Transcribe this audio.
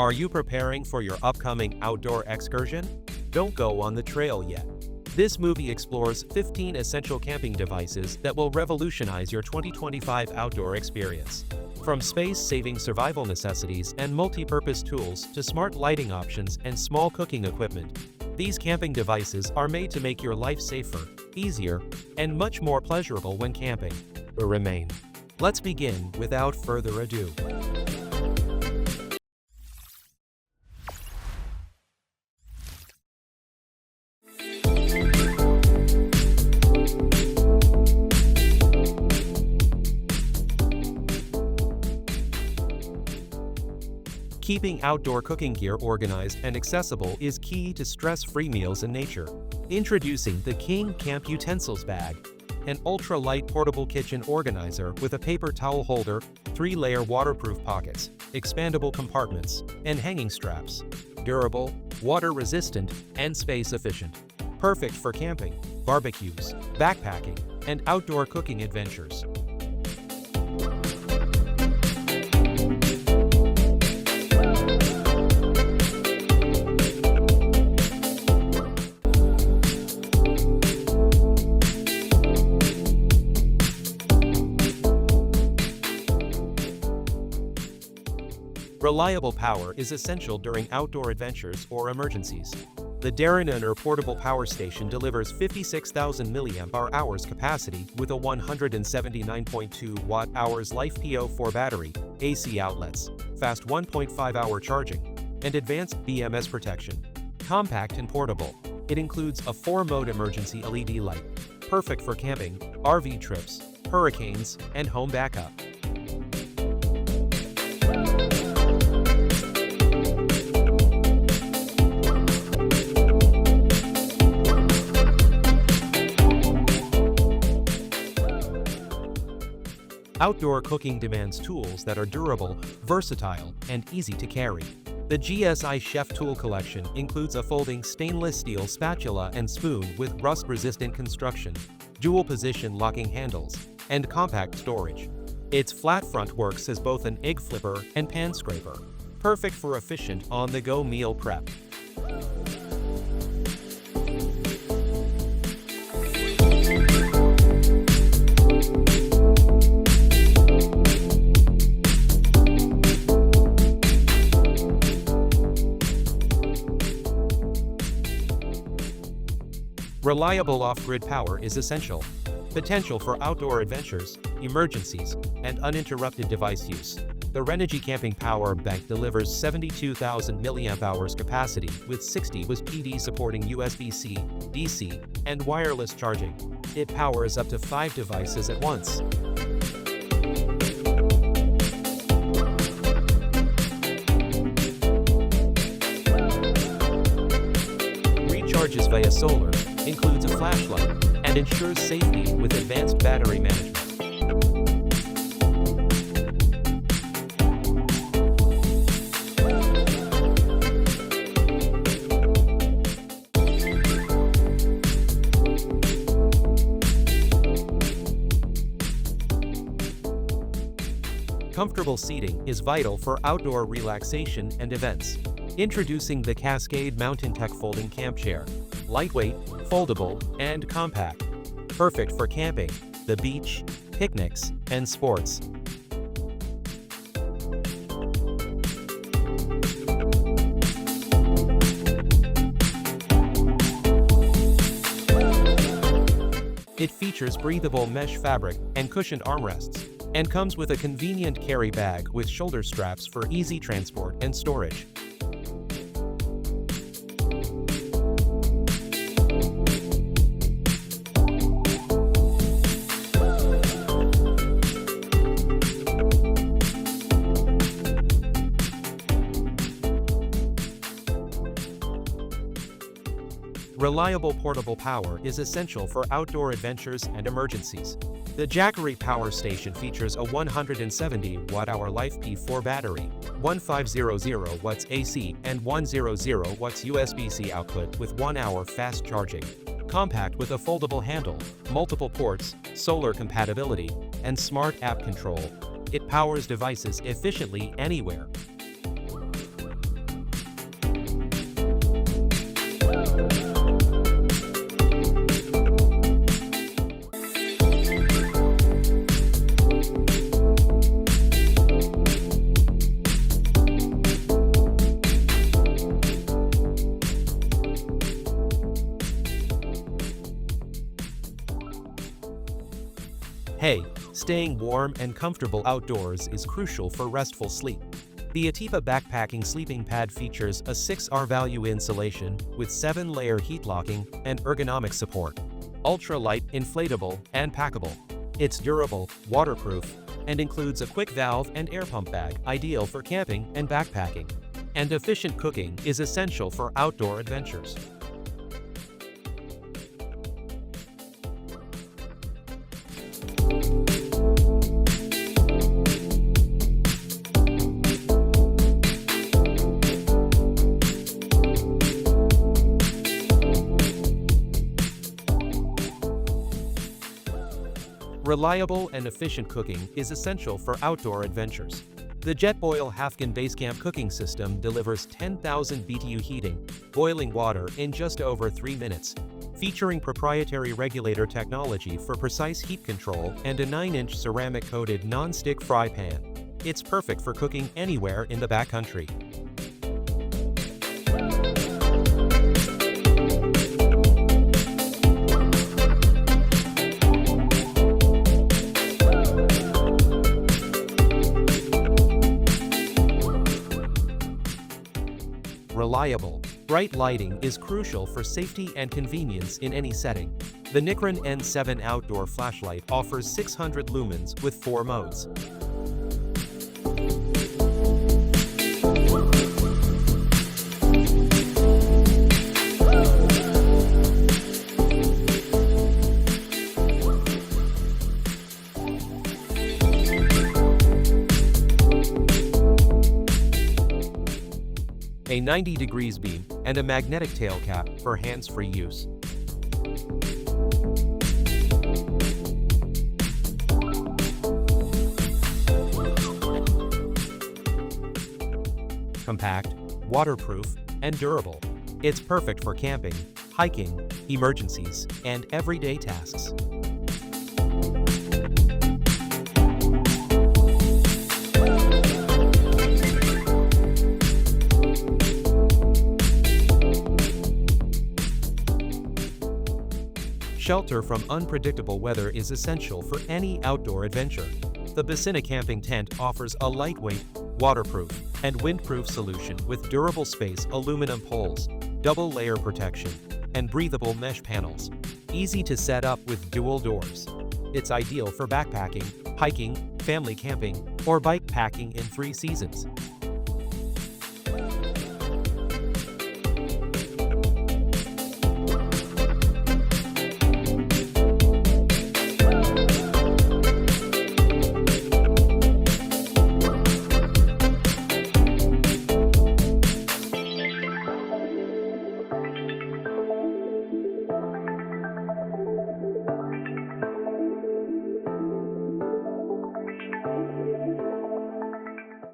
Are you preparing for your upcoming outdoor excursion? Don't go on the trail yet. This movie explores 15 essential camping devices that will revolutionize your 2025 outdoor experience. From space-saving survival necessities and multi-purpose tools to smart lighting options and small cooking equipment, these camping devices are made to make your life safer, easier, and much more pleasurable when camping. Remain. Let's begin without further ado. Keeping outdoor cooking gear organized and accessible is key to stress-free meals in nature. Introducing the King Camp Utensils Bag, an ultra-light portable kitchen organizer with a paper towel holder, 3-layer waterproof pockets, expandable compartments, and hanging straps. Durable, water-resistant, and space-efficient. Perfect for camping, barbecues, backpacking, and outdoor cooking adventures. Reliable power is essential during outdoor adventures or emergencies. The Darrener Portable Power Station delivers 56,000 mAh capacity with a 179.2 Wh Life PO4 battery, AC outlets, fast 1.5-hour charging, and advanced BMS protection. Compact and portable, it includes a 4-mode emergency LED light, perfect for camping, RV trips, hurricanes, and home backup. Outdoor cooking demands tools that are durable, versatile, and easy to carry. The GSI Chef Tool Collection includes a folding stainless steel spatula and spoon with rust-resistant construction, dual-position locking handles, and compact storage. Its flat front works as both an egg flipper and pan scraper, perfect for efficient on-the-go meal prep. Reliable off-grid power is essential. Potential for outdoor adventures, emergencies, and uninterrupted device use. The Renogy Camping Power Bank delivers 72,000 mAh capacity with 60 W PD supporting USB-C, DC, and wireless charging. It powers up to 5 devices at once. Recharges via solar, includes a flashlight, and ensures safety with advanced battery management. Comfortable seating is vital for outdoor relaxation and events. Introducing the Cascade Mountain Tech Folding Camp Chair. Lightweight, foldable, and compact. Perfect for camping, the beach, picnics, and sports. It features breathable mesh fabric and cushioned armrests, and comes with a convenient carry bag with shoulder straps for easy transport and storage. Reliable portable power is essential for outdoor adventures and emergencies. The Jackery Power Station features a 170 Wh Life P4 battery, 1500 watts AC and 100 watts USB-C output with 1-hour fast charging. Compact with a foldable handle, multiple ports, solar compatibility, and smart app control. It powers devices efficiently anywhere. Hey, staying warm and comfortable outdoors is crucial for restful sleep. The Atiba backpacking sleeping pad features a 6R value insulation with 7-layer heat locking and ergonomic support. Ultra-light, inflatable, and packable. It's durable, waterproof, and includes a quick valve and air pump bag, ideal for camping and backpacking. And efficient cooking is essential for outdoor adventures. Reliable and efficient cooking is essential for outdoor adventures. The Jetboil Halfkin Basecamp cooking system delivers 10,000 BTU heating, boiling water in just over 3 minutes, featuring proprietary regulator technology for precise heat control and a 9-inch ceramic-coated non-stick fry pan. It's perfect for cooking anywhere in the backcountry. Reliable, bright lighting is crucial for safety and convenience in any setting. The Nikron N7 outdoor flashlight offers 600 lumens with 4 modes. A 90 degrees beam, and a magnetic tail cap for hands-free use. Compact, waterproof, and durable. It's perfect for camping, hiking, emergencies, and everyday tasks. Shelter from unpredictable weather is essential for any outdoor adventure. The Bacina camping tent offers a lightweight, waterproof, and windproof solution with durable space aluminum poles, double-layer protection, and breathable mesh panels. Easy to set up with dual doors. It's ideal for backpacking, hiking, family camping, or bike packing in 3 seasons.